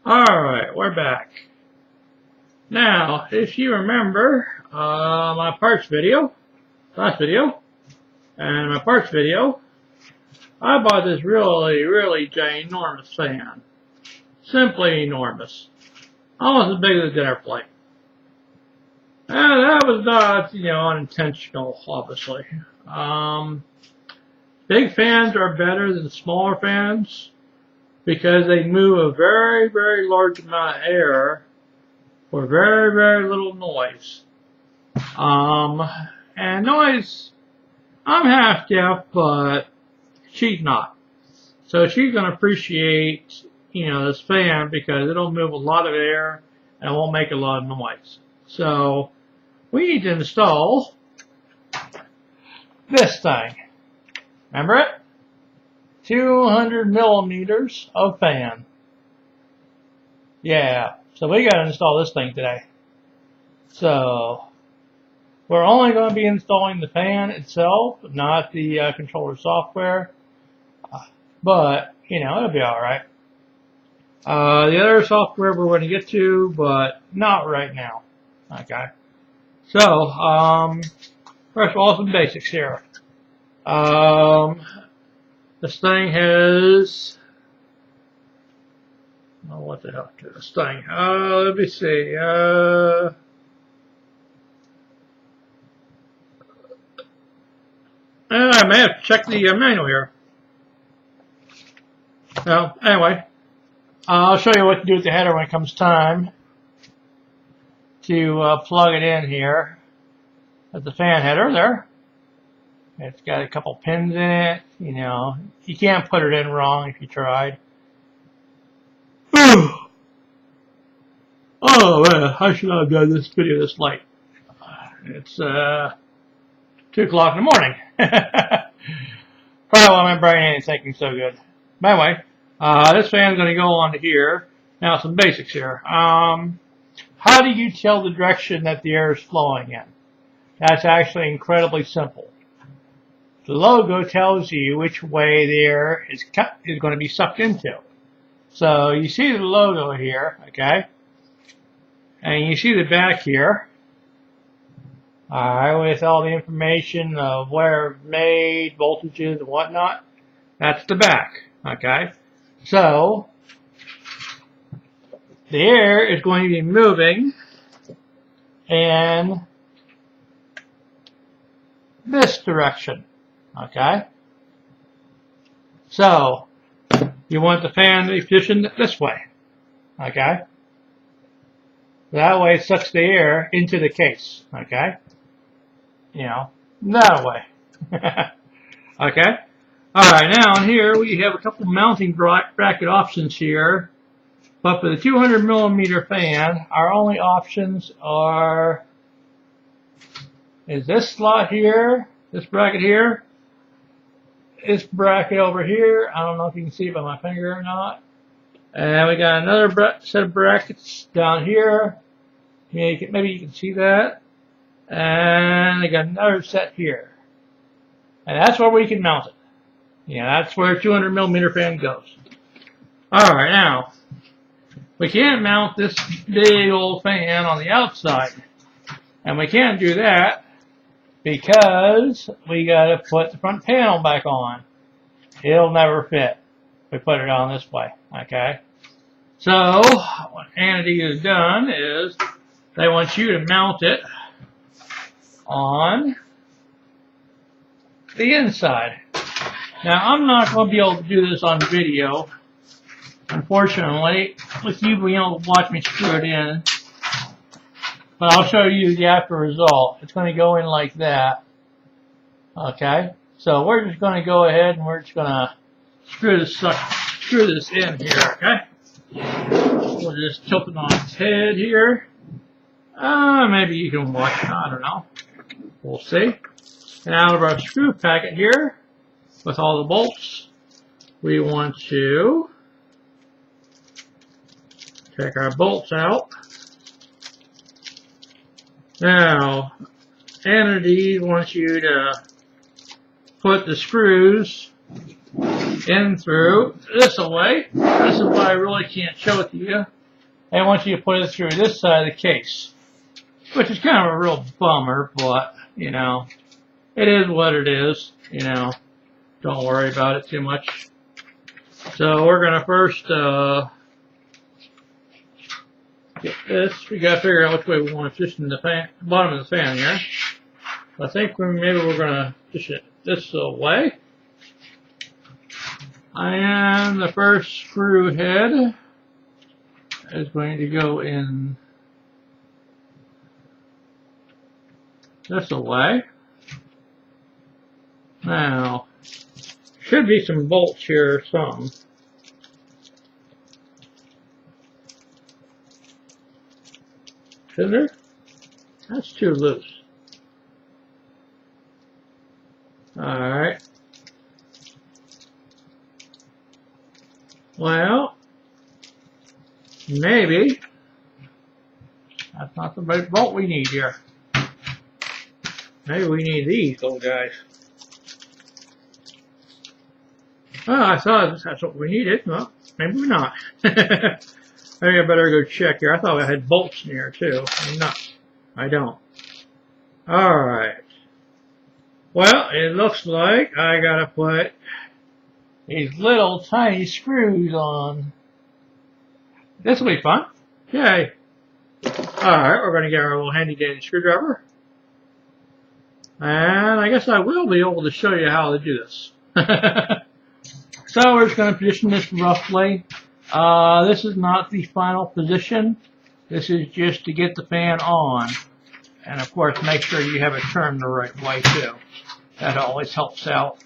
Alright, we're back. Now, if you remember my parts video, last video, and my parts video, I bought this really ginormous fan. Simply enormous. Almost as big as a dinner plate. And that was not, unintentional, obviously. Big fans are better than smaller fans because they move a very large amount of air for very little noise. And noise, I'm half deaf, but she's not. So she's going to appreciate, this fan because it'll move a lot of air and it won't make a lot of noise. So we need to install this thing. Remember it? 200 millimeters of fan. Yeah, so we got to install this thing today. So we're only going to be installing the fan itself, not the controller software. But, it'll be alright. The other software we're going to get to, but not right now. Okay. So, first of all, some basics here. This thing has, what the hell is this thing? Let me see. I may have to check the manual here. So, anyway, I'll show you what to do with the header when it comes time to plug it in here. That's the fan header there. It's got a couple pins in it. You can't put it in wrong if you tried. Oh man, I should not have done this video this late. It's 2 o'clock in the morning. Probably why my brain ain't thinking so good. By the way, this fan's going to go on to here. Now some basics here. How do you tell the direction that the air is flowing in? That's actually incredibly simple. The logo tells you which way the air is going to be sucked into. So you see the logo here, okay? And you see the back here. Alright, with all the information of where it's made, voltages and whatnot. That's the back, okay? So the air is going to be moving in this direction, okay? So you want the fan to be positioned this way, okay? That way it sucks the air into the case, okay? That way. Okay? Alright, now here we have a couple mounting bracket options here. But for the 200 millimeter fan, our only options is this slot here, this bracket here, this bracket over here. I don't know if you can see it by my finger or not. And we got another set of brackets down here. Maybe you can see that. And I got another set here. And that's where we can mount it. That's where a 200 millimeter fan goes. Alright, now, we can't mount this big old fan on the outside. And we can't do that because we got to put the front panel back on. It'll never fit. We put it on this way, okay? So, what Entity has done is they want you to mount it on the inside. Now, I'm not going to be able to do this on video, unfortunately, with you being able to watch me screw it in. But I'll show you the after result. It's going to go in like that. Okay? So we're just going to go ahead and we're just going to screw this in here, okay? We'll just tilt it on its head here. Maybe you can watch it, I don't know. We'll see. And out of our screw packet here, with all the bolts, we want to take our bolts out. Now, Entity wants you to put the screws in through this way. This is why I really can't show it to you. I want you to put it through this side of the case, which is kind of a real bummer, but, you know, it is what it is, you know. Don't worry about it too much. So we're going to first get this. We got to figure out which way we want to position the fan, bottom of the fan here. I think maybe we're going to position it this way. And the first screw head is going to go in this way. Now, should be some bolts here or some. Is there? That's too loose. Alright. Well, maybe that's not the right bolt we need here. Maybe we need these little guys. Well, I thought that's what we needed. Well, maybe not. Maybe I better go check here. I thought I had bolts in here too. No, I don't. Alright. Well, it looks like I gotta put these little tiny screws on. This will be fun. Yay. Alright, we're gonna get our little handy dandy screwdriver. And I guess I will be able to show you how to do this. So we're just going to position this roughly. This is not the final position. This is just to get the fan on. And of course, make sure you have it turned the right way too. That always helps out.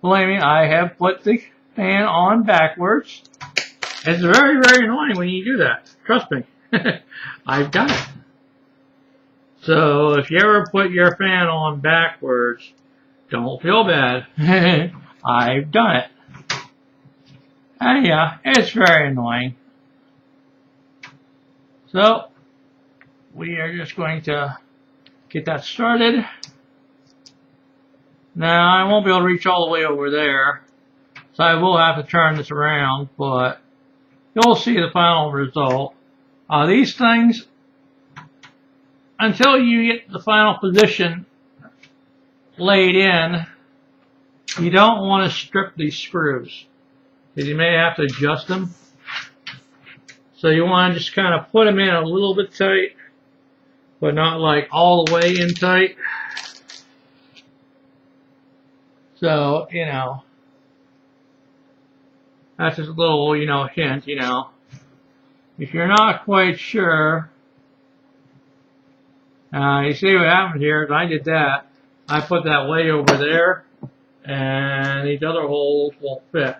Believe me, I have put the fan on backwards. It's very, very annoying when you do that. Trust me. I've done it. So if you ever put your fan on backwards, don't feel bad. I've done it. And yeah, it's very annoying. So we are just going to get that started. Now I won't be able to reach all the way over there, so I will have to turn this around, but you'll see the final result. These things, until you get the final position laid in, you don't want to strip these screws, because you may have to adjust them. So you want to just kind of put them in a little bit tight, but not like all the way in tight. So, you know, that's just a little, you know, hint, you know. If you're not quite sure, you see what happened here, is I did that. I put that way over there, and these other holes won't fit.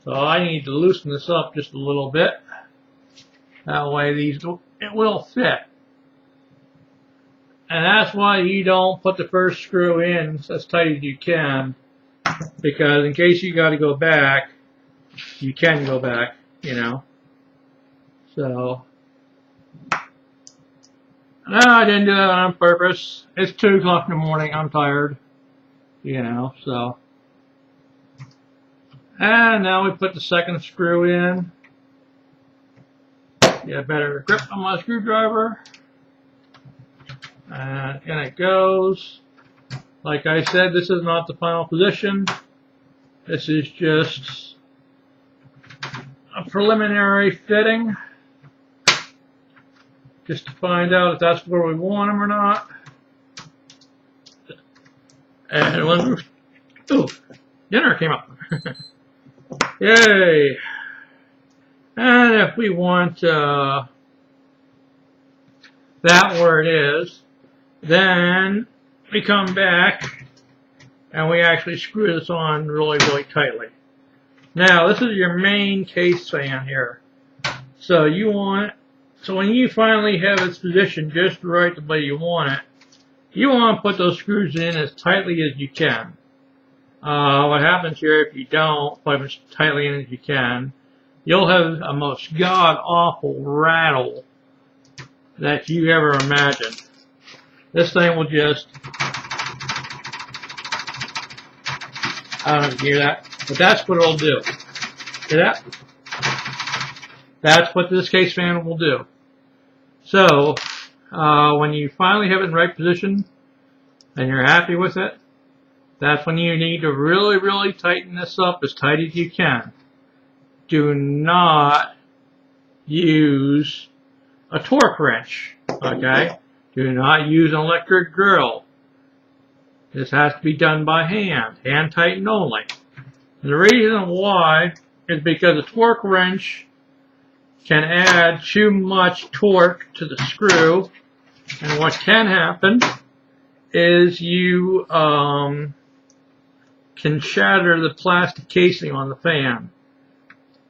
So I need to loosen this up just a little bit. That way it will fit. And that's why you don't put the first screw in as tight as you can, because in case you got to go back, you can go back, you know. So, no, I didn't do that on purpose. It's 2 o'clock in the morning. I'm tired, you know, so. And now we put the second screw in. Get a better grip on my screwdriver. And in it goes. Like I said, this is not the final position. This is just a preliminary fitting, just to find out if that's where we want them or not. And when ooh, dinner came up. Yay! And if we want that where it is, then we come back and we actually screw this on really, really tightly. Now, this is your main case fan here. So you want, so when you finally have its position just right the way you want it, you want to put those screws in as tightly as you can. What happens here if you don't put them as tightly in as you can, you'll have a most god-awful rattle that you ever imagined. This thing will just I don't know if you can hear that, but that's what it'll do. See that? That's what this case fan will do. So, when you finally have it in the right position and you're happy with it, that's when you need to really, really tighten this up as tight as you can. Do not use a torque wrench, okay? Do not use an electric drill. This has to be done by hand tighten only. And the reason why is because a torque wrench can add too much torque to the screw, and what can happen is you can shatter the plastic casing on the fan.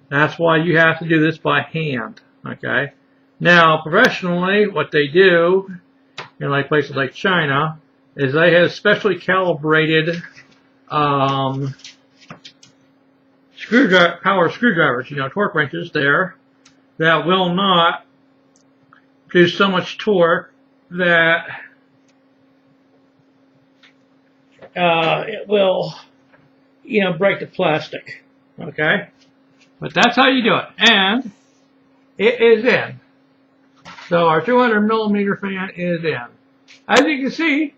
That's why you have to do this by hand, okay? Now, professionally, what they do in like places like China is they have specially calibrated power screwdrivers, torque wrenches there, that will not produce so much torque that it will, break the plastic, okay? But that's how you do it, and it is in. So our 200 millimeter fan is in. As you can see,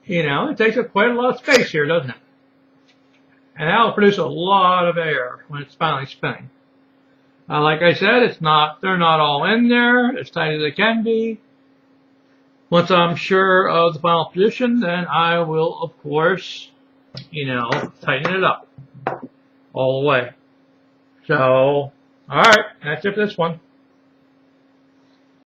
it takes up quite a lot of space here, doesn't it? And that will produce a lot of air when it's finally spinning. Like I said, they're not all in there as tight as they can be. Once I'm sure of the final position, then I will, of course, tighten it up all the way. So, alright, that's it for this one.